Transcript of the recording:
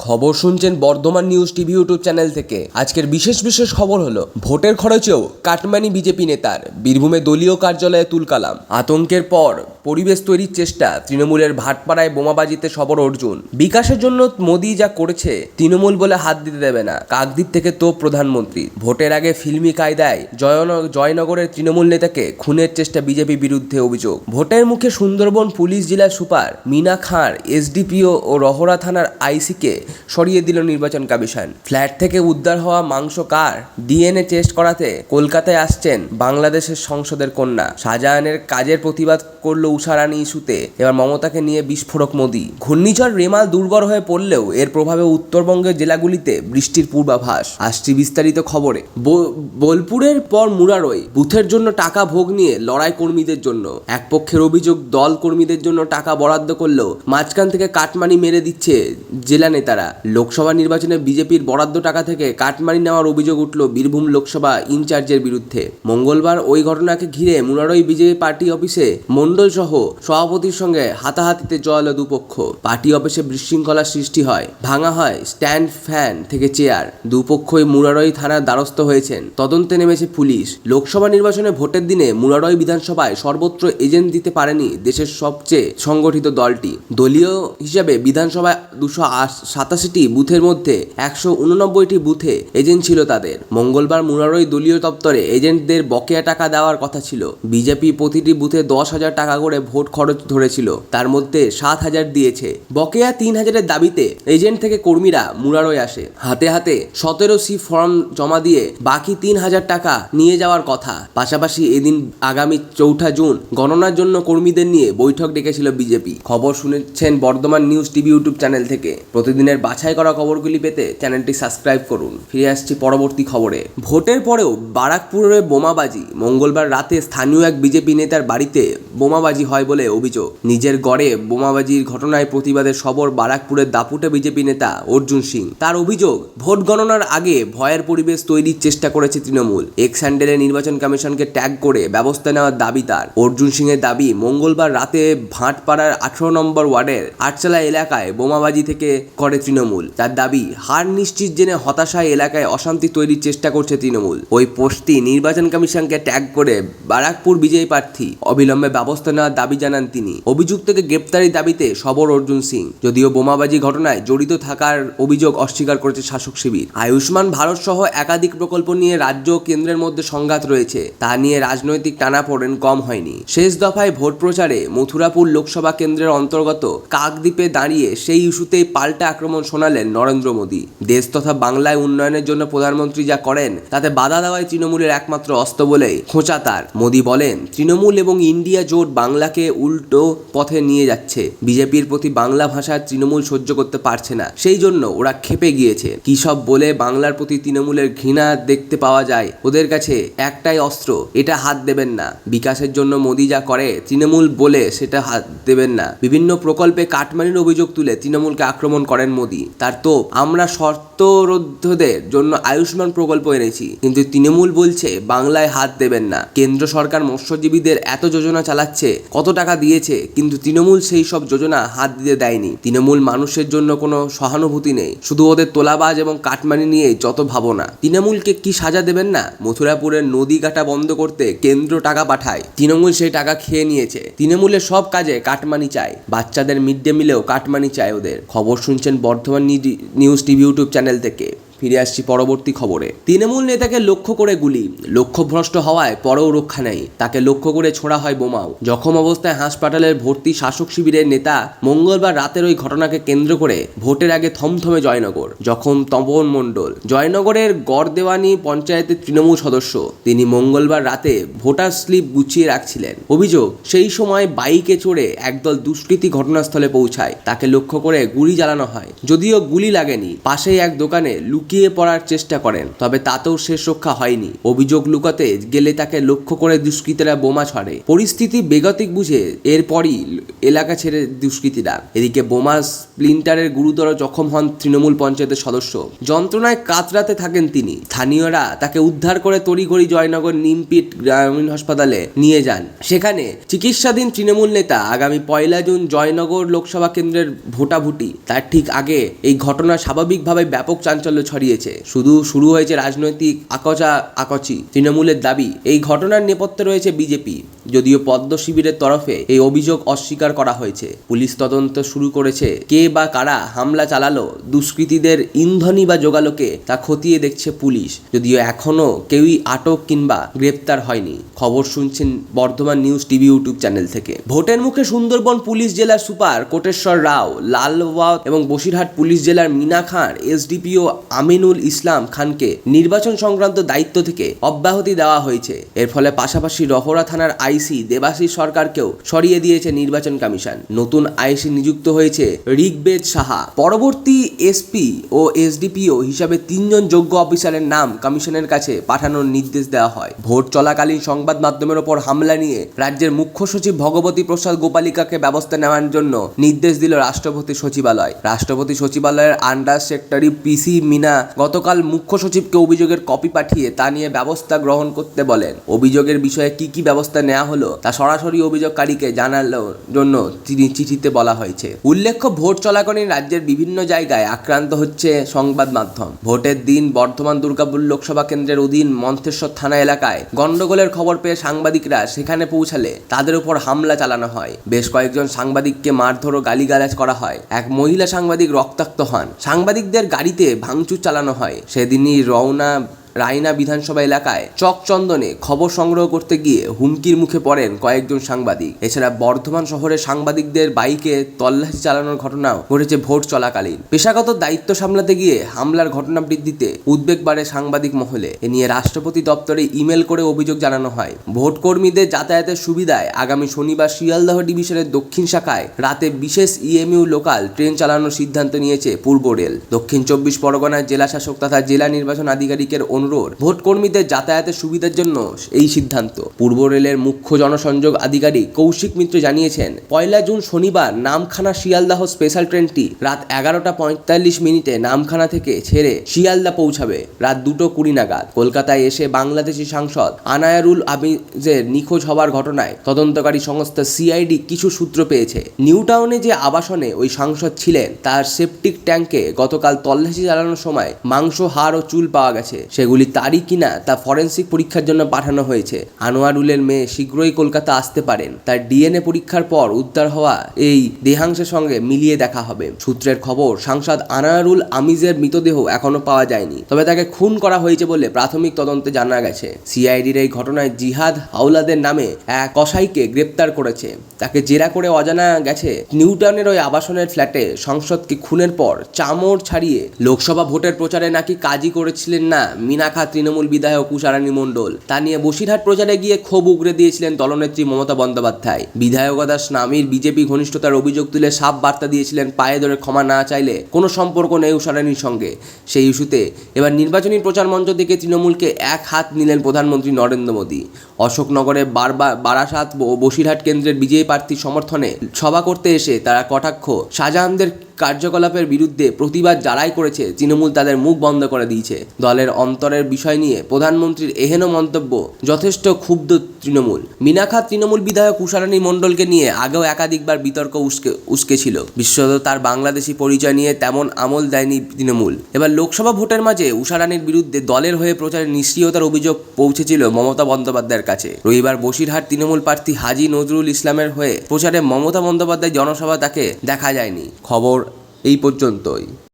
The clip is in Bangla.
খবর শুনছেন Bardhaman news TV YouTube channel থেকে। আজকের বিশেষ খবর হলো ভোটের খরচেও কাটমানি বিজেপি নেতার, বীরভূমে দলীয় কার্যালয়ে তুলকালাম। আতঙ্কের পর পরিবেশ তৈরির চেষ্টা, তৃণমূলের ভাটপাড়ায় বোমাবাজিতে সবর অর্জুন। বিকাশের জন্য মোদি যা করেছে তৃণমূল বলে হাত দিতে দেবে না, কাকদ্বীপ থেকে তোপ প্রধানমন্ত্রী। ভোটের আগে ফিল্মি কায়দায় জয়নগরের তৃণমূল নেতাকে খুনের চেষ্টা, বিজেপি বিরুদ্ধে অভিযোগ। ভোটের মুখে সুন্দরবন পুলিশ জেলার সুপার মিনা খাঁর এসডিপিও ও রহরা থানার আইসিকে সরিয়ে দিল নির্বাচন কমিশন। ফ্ল্যাট থেকে উদ্ধার হওয়া মাংস কার ডিএনএ টেস্ট করাতে কলকাতায় আসছেন বাংলাদেশের সংসদের কন্যা। শাহজাহানের কাজের প্রতিবাদ করল উষা রানী ইস্যুতে, এবার মমতাকে নিয়ে বিস্ফোরক মোদি। ঘূর্ণিঝড় রেমাল দুর্বল হয়ে পড়লেও এর প্রভাবে উত্তরবঙ্গের জেলাগুলিতে বৃষ্টির পূর্বাভাস। আসছি বিস্তারিত খবরে। বোলপুরের পর মুরারই বুথের জন্য টাকা ভোগ নিয়ে লড়াই কর্মীদের জন্য। এক পক্ষের অভিযোগ দল কর্মীদের জন্য টাকা বরাদ্দ করলেও মাঝখান থেকে কাটমানি মেরে দিচ্ছে জেলা নেতারা। লোকসভা নির্বাচনে বিজেপির বরাদ্দ টাকা থেকে কাটমানি নেওয়ার অভিযোগ উঠল বীরভূম লোকসভা ইনচার্জের বিরুদ্ধে। মঙ্গলবার ওই ঘটনাকে ঘিরে মুরারই বিজেপি পার্টি অফিসে মণ্ডল সহ সভাপতির সঙ্গে হাতাহাতিতে জড়ালো দুপক্ষ। পার্টি অফিসে বিশৃঙ্খলার সৃষ্টি হয়, ভাঙা হয় স্ট্যান্ড ফ্যান থেকে চেয়ার। দুপক্ষই মুরারই থানার দ্বারস্থ হয়েছেন, তদন্তে নেমেছে পুলিশ। লোকসভা নির্বাচনে ভোটের দিনে মুরারই বিধানসভায় সর্বত্র এজেন্ট দিতে পারেনি দেশের সবচেয়ে সংগঠিত দলটি। দলীয় হিসাবে বিধানসভায় 287টি বুথের মধ্যে 189টি বুথে এজেন্ট ছিল তাদের। মঙ্গলবার মুরারই দলীয় দপ্তরে এজেন্টদের বকেয়া টাকা দেওয়ার কথা ছিল। বিজেপি প্রতিটি বুথে 10,000 টাকা করে ভোট খরচ ধরেছিল, তার মধ্যে 7,000 দিয়েছে। বকেয়া 3,000-এর দাবিতে এজেন্ট থেকে কর্মীরা মুরারই আসে। হাতে 17C ফর্ম জমা দিয়ে বাকি 3,000 টাকা নিয়ে যাওয়ার কথা। পাশাপাশি এদিন আগামী 4 জুন গণনার জন্য কর্মীদের নিয়ে বৈঠক ডেকেছিল বিজেপি। খবর শুনেছেন Bardhaman news TV YouTube channel থেকে। প্রতিদিনের বাছাই করা খবরগুলি পেতে চ্যানেলটি সাবস্ক্রাইব করুন। ফিরে আসছি পরবর্তী খবরে। ভোটের পরেও বারাকপুরে বোমাবাজি। মঙ্গলবার রাতে স্থানীয় এক বিজেপি নেতার বাড়িতে বোমাবাজি হয় বলে অভিযোগ। নিজের গড়ে বোমাবাজির ঘটনায় প্রতিবাদের সবর বারাকপুরের দাপুটে বিজেপি নেতা অর্জুন সিং। তার অভিযোগ, ভোট গণনার আগে ভয়ের পরিবেশ তৈরির চেষ্টা করেছে তৃণমূল। এক্স হ্যান্ডেলে নির্বাচন কমিশনকে ট্যাগ করে ব্যবস্থা নেওয়ার দাবি তার। অর্জুন সিং এর দাবি, মঙ্গলবার রাতে ভাটপাড়ার 18 নম্বর ওয়ার্ডের আটচালা এলাকায় বোমাবাজি থেকে করে তৃণমূল। তার দাবি, হার নিশ্চিত জেনে হতাশায় এলাকায় অশান্তি তৈরির চেষ্টা করছে তৃণমূল। ওই পোস্টটি নির্বাচন কমিশনকে ট্যাগ করে বারাকপুর বিজয়ী প্রার্থী অবিলম্বে ব্যবস্থা নেওয়ার দাবি জানান তিনি। অভিযুক্তকে গ্রেপ্তারের দাবিতে সবর অর্জুন সিং। যদিও বোমাবাজি ঘটনায় জড়িত থাকার অভিযোগ অস্বীকার করেছে শাসক শিবির। আয়ুষ্মান ভারত সহ একাধিক প্রকল্প নিয়ে রাজ্য ও কেন্দ্রের মধ্যে সংঘাত রয়েছে, তা নিয়ে রাজনৈতিক টানাপোড়েন কম হয়নি। শেষ দফায় ভোট প্রচারে মথুরাপুর লোকসভা কেন্দ্রের অন্তর্গত কাকদ্বীপে দাঁড়িয়ে সেই ইস্যুতেই পাল্টা আক্রমণ শোনালেন নরেন্দ্র মোদী। দেশ তথা বাংলায় উন্নয়নের জন্য প্রধানমন্ত্রী যা করেন তাতে বাধা দেওয়াই তৃণমূলের একমাত্র অস্ত্র বলেই খোঁচা তার। মোদী বলেন, তৃণমূল এবং ইন্ডিয়া জোট বাংলাকে উল্টো পথে নিয়ে যাচ্ছে। বিজেপির প্রতি বাংলা ভাষার তৃণমূল সহ্য করতে পারছে না, সেই জন্য ওরা ক্ষেপে গিয়েছে। কি সব বলে বাংলার প্রতি তৃণমূলের ঘৃণা দেখতে পাওয়া যায়। ওদের কাছে একটাই অস্ত্র, এটা হাত দেবেন না। বিকাশের জন্য মোদী যা করে তৃণমূল বলে সেটা হাত দেবেন না। বিভিন্ন প্রকল্পে কাটমানির অভিযোগ তুলে তৃণমূলকে আক্রমণ করেন মোদী। তার তোপ, আমরা শর্তরোদ্ধদের জন্য আয়ুষ্মান প্রকল্প এনেছি, কিন্তু তৃণমূল বলছে বাংলায় হাত দেবেন না। কেন্দ্র সরকার মৎস্যজীবীদের এত যোজনা চালাচ্ছে, কত টাকা দিয়েছে, কিন্তু তৃণমূল সেই সব যোজনা হাত দিতে দেয়নি। তৃণমূল মানুষের জন্য কোনো সহানুভূতি নেই, শুধু ওদের তোলাবাজ এবং কাটমানি নিয়ে যত ভাবনা। তৃণমূলকে কি সাজা দেবেন না? মথুরাপুরের নদী কাটা বন্ধ করতে কেন্দ্র টাকা পাঠায়, তৃণমূল সেই টাকা খেয়ে নিয়েছে। তৃণমূলের সব কাজে কাটমানি চায়, বাচ্চাদের মিড ডে মিলেও কাটমানি চায় ওদের। খবর শুনছেন Bardhaman news TV YouTube channel থেকে। ফিরে আসছি পরবর্তী খবরে। তৃণমূল নেতাকে লক্ষ্য করে গুলি, লক্ষ্যভ্রষ্ট হওয়ায় পরেও রক্ষা নেই, তাকে লক্ষ্য করে ছোড়া হয় বোমাও। জখম অবস্থায় হাসপাতালের ভর্তি শাসক শিবিরের নেতা। মঙ্গলবার রাতের ওই ঘটনাকে কেন্দ্র করে ভোটের আগে থমথমে জয়নগর। জখম তপন মণ্ডল, জয়নগরের গড়দেওয়ানি পঞ্চায়েতের তৃণমূল সদস্য। তিনি মঙ্গলবার রাতে ভোটার স্লিপ গুছিয়ে রাখছিলেন। অভিযোগ, সেই সময় বাইকে চড়ে একদল দুষ্কৃতী ঘটনাস্থলে পৌঁছায়, তাকে লক্ষ্য করে গুলি চালানো হয়। যদিও গুলি লাগেনি, পাশেই এক দোকানে লুকিয়ে লুকিয়ে পড়ার চেষ্টা করেন, তবে তাতেও শেষ রক্ষা হয়নি। অভিযোগ লুকাতে গেলে তাকে লক্ষ্য করে দুষ্কৃতীরা বোমা ছড়ে। পরিস্থিতি বেগতিক বুঝে এরপরই এলাকা ছেড়ে দুষ্কৃতীরা। এদিকে বোমা স্প্লিন্টারের গুরুতর জখম হন তৃণমূল পঞ্চায়েতের সদস্য। যন্ত্রণায় কাতরাতে থাকেন তিনি। স্থানীয়রা তাকে উদ্ধার করে তড়িঘড়ি জয়নগর নিমপিট গ্রামীণ হাসপাতালে নিয়ে যান। সেখানে চিকিৎসাধীন তৃণমূল নেতা আগামী 1 জুন জয়নগর লোকসভা কেন্দ্রের ভোটাভুটি, তার ঠিক আগে এই ঘটনা স্বাভাবিকভাবে ব্যাপক চাঞ্চল্য ছড়িয়েছে। শুরু হয়েছে রাজনৈতিক আকচি। তৃণমূলের দাবি এই ঘটনার নেপথ্যে রয়েছে বিজেপি, যদিও পদ্ম শিবিরের তরফে এই অভিযোগ অস্বীকার করা হয়েছে। পুলিশ তদন্ত শুরু করেছে। কে বা কারা হামলা চালালো, দুষ্কৃতীদের ইন্ধনই বা জোগালোকে তা খতিয়ে দেখছে পুলিশ, যদিও এখনো কেউই আটক কিংবা গ্রেপ্তার হয়নি। খবর শুনছেন Bardhaman news TV YouTube channel থেকে। ভোটের মুখে সুন্দরবন পুলিশ জেলার সুপার কোটেশ্বর রাও, লালবাগ এবং বসিরহাট পুলিশ জেলার মিনা খান, এসডিপিও আমিনুল ইসলাম খানকে নির্বাচন সংক্রান্ত দায়িত্ব থেকে অব্যাহতি দেওয়া হয়েছে। এর ফলে পাশাপাশি রহরা থানার আইসি দেবাশিস সরকারকেও সরিয়ে দিয়েছে নির্বাচন কমিশন। নতুন আইসি নিযুক্ত হয়েছে ঋগ্বেদ সাহা। পরবর্তী এসপি ও এসডিপিও হিসাবে 3 জন যোগ্য অফিসারের নাম কমিশনের কাছে পাঠানোর নির্দেশ দেওয়া হয়। ভোট চলাকালীন সংবাদ মাধ্যমের ওপর হামলা নিয়ে রাজ্যের মুখ্য সচিব ভগবতী প্রসাদ গোপালিকাকে ব্যবস্থা নেওয়ার জন্য নির্দেশ দিল রাষ্ট্রপতি সচিবালয়। রাষ্ট্রপতি সচিবালয়ের আন্ডার সেক্রেটারি পিসি মিনা গতকাল মুখ্য সচিবকে অভিযোগের কপি পাঠিয়ে তা নিয়ে ব্যবস্থা গ্রহণ করতে বলেন। অভিযোগের বিষয়ে কি ব্যবস্থা নেওয়া হলো তা সরাসরি অভিযোগকারীকে জানানোর জন্য চিঠিতে বলা হয়েছে। উল্লেখ্য, ভোট চলাকালীন রাজ্যের বিভিন্ন জায়গায় আক্রান্ত হচ্ছে সংবাদ মাধ্যম। ভোটের দিন বর্ধমান দুর্গাপুর লোকসভা কেন্দ্রের অধীন মন্তেশ্বর থানা এলাকায় গন্ডগোলের খবর পেয়ে সাংবাদিকরা সেখানে পৌঁছালে তাদের উপর হামলা চালানো হয়। বেশ কয়েকজন সাংবাদিককে মারধর ও গালিগালাজ করা হয়। এক মহিলা সাংবাদিক রক্তাক্ত হন। সাংবাদিকদের গাড়িতে ভাঙচুর চালানো হয়। সেদিনই রায়না বিধানসভা এলাকায় চকচন্দনে খবর সংগ্রহ করতে গিয়ে হুমকির মুখে পড়েন কয়েকজন সাংবাদিক। এছাড়া বর্ধমান শহরে সাংবাদিকদের বাইকে তল্লাশি চালানোর ঘটনাও ঘটেছে ভোট চলাকালীন। পেশাগত দায়িত্ব সামলাতে গিয়ে হামলার ঘটনা বৃদ্ধিতে উদ্বেগ বাড়ে সাংবাদিক মহলে। এ নিয়ে রাষ্ট্রপতি দপ্তরে ইমেল করে অভিযোগ জানানো হয়। ভোট কর্মীদের যাতায়াতের সুবিধায় আগামী শনিবার শিয়ালদহ ডিভিশনের দক্ষিণ শাখায় রাতে বিশেষ ইএমইউ লোকাল ট্রেন চালানোর সিদ্ধান্ত নিয়েছে পূর্ব রেল। দক্ষিণ 24 পরগনার জেলা শাসক তথা জেলা নির্বাচন আধিকারিকের অনুরোধ, ভোট কর্মীদের যাতায়াতের সুবিধার জন্য এই সিদ্ধান্ত। পূর্ব রেলের মুখ্য জনসংযোগ আধিকারিক কৌশিক মিত্র জানিয়েছেন, 1 জুন শনিবার নামখানা শিয়ালদাহ স্পেশাল ট্রেনটি রাত 11:45 নামখানা থেকে ছেড়ে শিয়ালদা পৌঁছাবে রাত 2:20 নাগাদ। কলকাতায় এসে বাংলাদেশি সাংসদ আনায়ারুল আমিজের নিখোঁজ হওয়ার ঘটনায় তদন্তকারী সংস্থা সিআইডি কিছু সূত্র পেয়েছে। নিউ টাউনে যে আবাসনে ওই সাংসদ ছিলেন তার সেপটিক ট্যাঙ্কে গতকাল তল্লাশি চালানোর সময় মাংস, হাড় ও চুল পাওয়া গেছে। সেগুলি তারই কিনা তা ফরেন্সিক পরীক্ষার জন্য পাঠানো হয়েছে। আনোয়ারুলের মেয়ে শীঘ্রই কলকাতা আসতে পারেন। তার ডিএনএ পরীক্ষার পর উদ্ধার হওয়া এই দেহাংশের সঙ্গে মিলিয়ে দেখা হবে। সূত্রের খবর, সাংসদ আনোয়ারুল আমিজের মৃতদেহ এখনো পাওয়া যায়নি, তবে তাকে খুন করা হয়েছে বলে প্রাথমিক তদন্তে জানা গেছে। সিআইডির এই ঘটনায় জিহাদ হাওলাদের নামে এক কসাইকে গ্রেপ্তার করেছে। তাকে জেরা করে অজানা গেছে নিউ টাউনের ওই আবাসনের ফ্ল্যাটে সংসদকে খুনের পর চামড় ছাড়িয়ে লোকসভা ভোটের প্রচারে নাকি কাজই করেছিলেন না মিনা খান তৃণমূল বিধায়ক উষারানী মণ্ডল। তা নিয়ে বসিরহাট প্রচারে গিয়ে ক্ষোভ উগরে দিয়েছিলেন দলনেত্রী মমতা বন্দ্যোপাধ্যায়। বিধায়কতা স্বামীর বিজেপি ঘনিষ্ঠতার অভিযোগ তুলে সাফ বার্তা দিয়েছিলেন, পায়ে ধরে ক্ষমা না চাইলে কোনো সম্পর্ক নেই উষারানীর সঙ্গে। সেই ইস্যুতে এবার নির্বাচনী প্রচার মঞ্চ থেকে তৃণমূলকে এক হাত নিলেন প্রধানমন্ত্রী নরেন্দ্র মোদী। অশোকনগরে বারাসাত ও বসিরহাট কেন্দ্রের বিজয়ী প্রার্থীর সমর্থনে সভা করতে এসে তারা কটাক্ষ, শাহজাহানদের কার্যকলাপের বিরুদ্ধে প্রতিবাদ যারাই করেছে তৃণমূল তাদের মুখ বন্ধ করে দিয়েছে। দলের অন্তরের বিষয় নিয়ে প্রধানমন্ত্রীর এহেন মন্তব্য যথেষ্ট ক্ষুব্ধ তৃণমূল। মিনা খান তৃণমূল বিধায়ক উষারানী মণ্ডলকে নিয়ে আগেও একাধিকবার বিতর্ক উস্কেছিল। বিশেষত তার বাংলাদেশি পরিচয় নিয়ে তেমন আমল দেয়নি তৃণমূল। এবার লোকসভা ভোটের মাঝে উষারানীর বিরুদ্ধে দলের হয়ে প্রচারে নিষ্ক্রিয়তার অভিযোগ পৌঁছেছিল মমতা বন্দ্যোপাধ্যায়ের কাছে। রবিবার বসিরহাট তৃণমূল প্রার্থী হাজী নজরুল ইসলামের হয়ে প্রচারে মমতা বন্দ্যোপাধ্যায় জনসভা তাকে দেখা যায়নি। খবর এই পর্যন্তই।